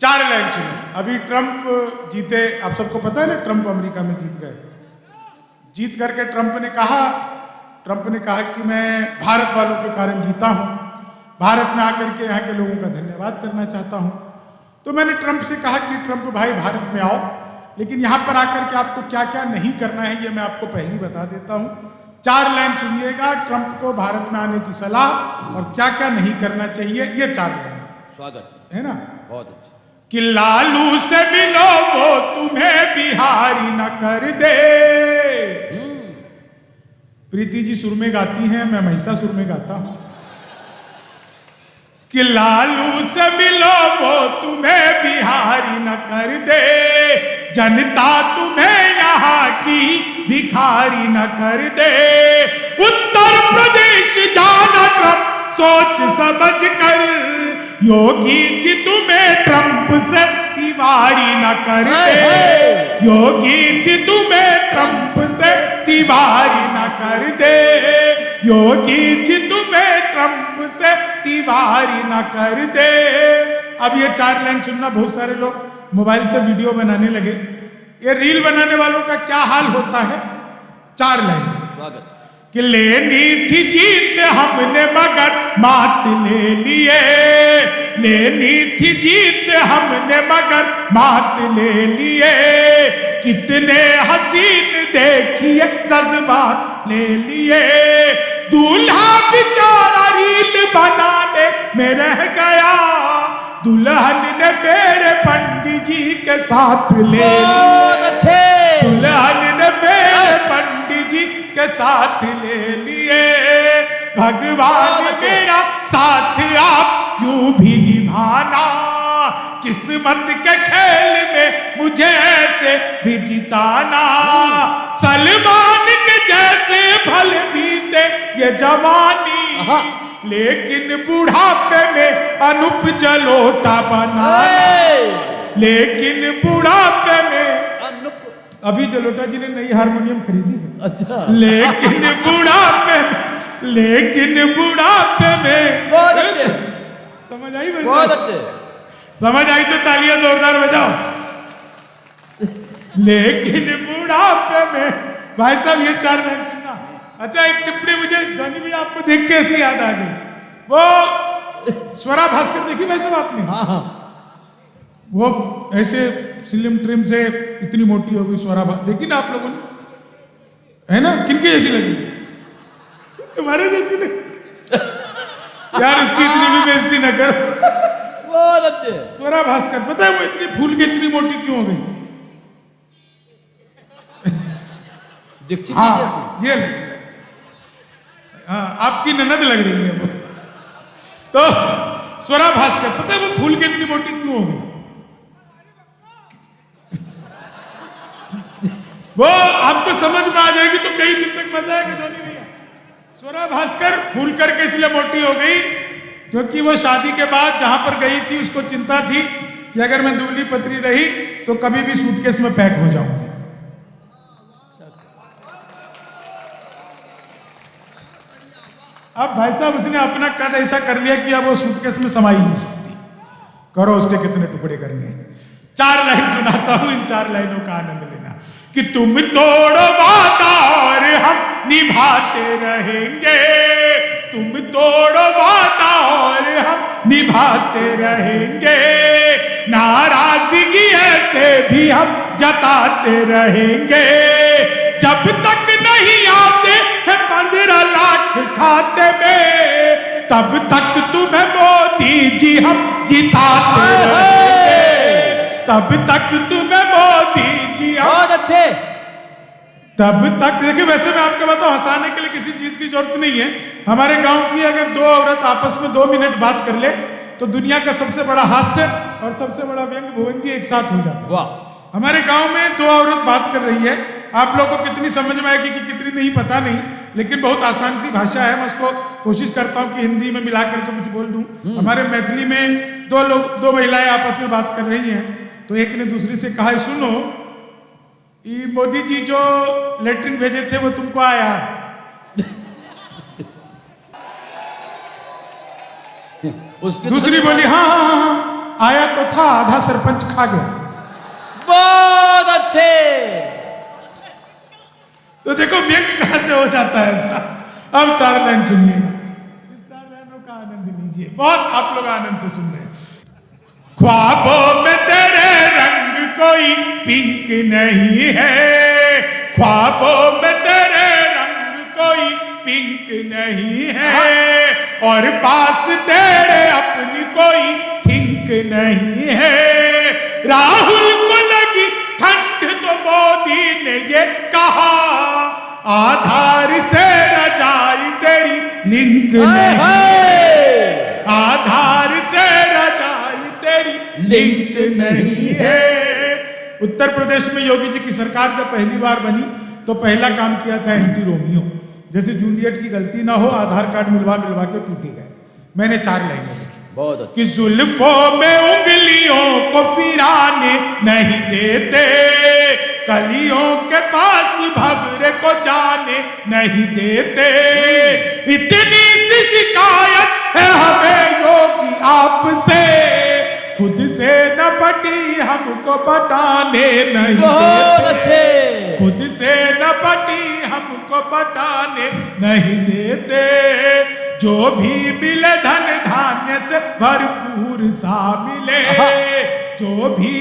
4 line सुनो। अभी Trump जीते, आप सबको पता है ना, ट्रंप अमेरिका में जीत गए। जीत करके ट्रंप ने कहा कि मैं भारत वालों के कारण जीता हूं, भारत में आकर के यहाँ के लोगों का धन्यवाद करना चाहता हूं। तो मैंने ट्रंप से कहा कि ट्रंप भाई भारत में आओ, लेकिन यहाँ पर आकर के आपको क्या क्या नहीं करना है ये मैं आपको पहले ही बता देता हूँ। 4 लाइन सुनिएगा, ट्रंप को भारत में आने की सलाह और क्या क्या नहीं करना चाहिए, ये 4 लाइन। स्वागत है ना, बहुत अच्छा। कि लालू से मिलो वो तुम्हें बिहारी न कर दे। प्रीति जी सुर में गाती हैं, मैं महिषासुर में गाता हूं। कि लालू से मिलो वो तुम्हें बिहारी न कर दे, जनता तुम्हें यहाँ की भिखारी न कर दे। उत्तर प्रदेश जाना ट्रंप सोच समझ कर, योगी जी तुम्हें ट्रंप से तिवारी न कर दे। योगी जी तुम्हें ट्रंप से तिवारी न कर दे। योगी जी तुम्हें ट्रंप से तिवारी न कर दे। अब ये 4 लाइन सुनना, बहुत सारे लोग मोबाइल से वीडियो बनाने लगे। ये रील बनाने वालों का क्या हाल होता है। 4 लाइन। स्वागत। कि लेनी थी जीत हमने मगर मात ले लिए, लेनी थी जीत हमने मगर मात ले लिए। कितने हसीन देखिए जज्बात ले लिए। दूल्हा बेचारा रील बनाने में रह गया, दुल्हन ने फेरे पंडित जी के साथ ले लिए। दुल्हन ने फेरे पंडित जी के साथ ले लिए। भगवान मेरा साथ आप यूं भी निभाना, किस्मत के खेल में मुझे ऐसे भी जिताना। सलमान के जैसे फल बीते ये जवानी, लेकिन बुढ़ापे में अनुप जलोटा बनाना। लेकिन बुढ़ापे में अभी जलोटा जी ने नई हारमोनियम खरीदी है। अच्छा। लेकिन बुढ़ापे में बहुत अच्छे। समझ आई? बहुत अच्छे। समझ आई तो तालियां जोरदार बजाओ। लेकिन बुढ़ापे में, भाई साहब ये 4 लाइन सुनना। अच्छा, एक टिप्पणी मुझे जॉनी भी आपको देख के ऐसी याद आ गई। वो स्वरा भास्कर देखी भाई साहब आपने? हाँ हाँ। वो ऐसे स्लिम ट्रिम से इतनी मोटी हो गई स्वरा, देखी ना आप लोगों ने? है ना, किनकी जैसी लगी? तुम्हारे जैसी लगी। यार उसकी इतनी भी बेइज्जती न करो। बहुत अच्छे। स्वरा भास्कर, पता है वो इतनी फूल के इतनी मोटी क्यों हो गई? हाँ ये लग रही है, हाँ आपकी ननद लग रही है वो। तो स्वरा भास्कर, पता है वो फूल के इतनी मोटी क्यों हो गई? वो आपको समझ में आ जाएगी तो कई दिन तक मजा आएगा जॉनी भैया। स्वरा भास्कर फूल करके इसलिए मोटी हो गई क्योंकि वो शादी के बाद जहां पर गई थी उसको चिंता थी कि अगर मैं दुबली पतली रही तो कभी भी सूटकेस में पैक हो जाऊंगी। अब भाई साहब उसने अपना कद ऐसा कर लिया कि अब वो सूटकेस में समा ही नहीं सकती। करो उसके कितने टुकड़े करने। 4 लाइन सुनाता हूं, इन 4 लाइनों का आनंद लेना। कि तुम तोड़ो वादा और हम निभाते रहेंगे, तुम तोड़ो वादा और हम निभाते रहेंगे। नाराजगी ऐसे भी हम जताते रहेंगे, जब तक नहीं आते हैं 15 लाख खाते में, तब तक तुम्हें मोदी जी हम जिताते रहेंगे। तब तक तुम्हें मोदी जी हम, बहुत अच्छे। तब तक, देखिए वैसे मैं आपको बताऊं, हंसाने के लिए किसी चीज की जरूरत नहीं है। हमारे गांव की अगर 2 औरत आपस में 2 मिनट बात कर ले तो दुनिया का सबसे बड़ा हास्य और सबसे बड़ा व्यंग भुवन जी एक साथ हो जाता है। वाह। हमारे गांव में 2 औरत बात कर रही है, आप लोगों को कितनी समझ में आएगी कि कितनी नहीं पता नहीं, लेकिन बहुत आसान सी भाषा है। मैं उसको कोशिश करता हूँ कि हिंदी में मिला करके कुछ बोल दूं। हमारे मैथिली में 2 महिलाएं आपस में बात कर रही हैं, तो एक ने दूसरी से कहा, सुनो ये मोदी जी जो लेटरिन भेजे थे वो तुमको आया? उसकी दूसरी बोली हाँ हाँ हाँ आया तो था, आधा सरपंच खा गया। बहुत अच्छे। तो देखो व्यंग कहां से हो जाता है ऐसा। अब 4 लाइन सुनिएगा, इस 4 लाइनों का आनंद लीजिए, बहुत आप लोग आनंद से सुन रहे हैं। ख्वाबों में तेरे रंग कोई पिंक नहीं है, ख्वाबों में तेरे रंग कोई पिंक नहीं है, और पास तेरे अपनी कोई थिंक नहीं है। राहुल को लगी ठंड तो मोदी ने ये कहा, आधार से रजाई तेरी लिंक नहीं, आधार से रजाई तेरी लिंक नहीं है। उत्तर प्रदेश में योगी जी की सरकार जब पहली बार बनी तो पहला काम किया था एंटी रोमियो, जैसे जूलियट की गलती ना हो, आधार कार्ड मिलवा के पीटे गए। मैंने 4 लाइनें लिखी, बहुत कि जुल्फों में उंगलियों को फिराने नहीं देते, कलियों के पास भंवरे को जाने नहीं देते, इतनी सी शिकायत है हमें योगी आपसे, खुद से न पटी हमको पटाने नहीं बहुत देते, अच्छे। खुद से न पटी हमको पटाने नहीं देते, जो भी मिले धन धान्य से भरपूर सा मिले, जो भी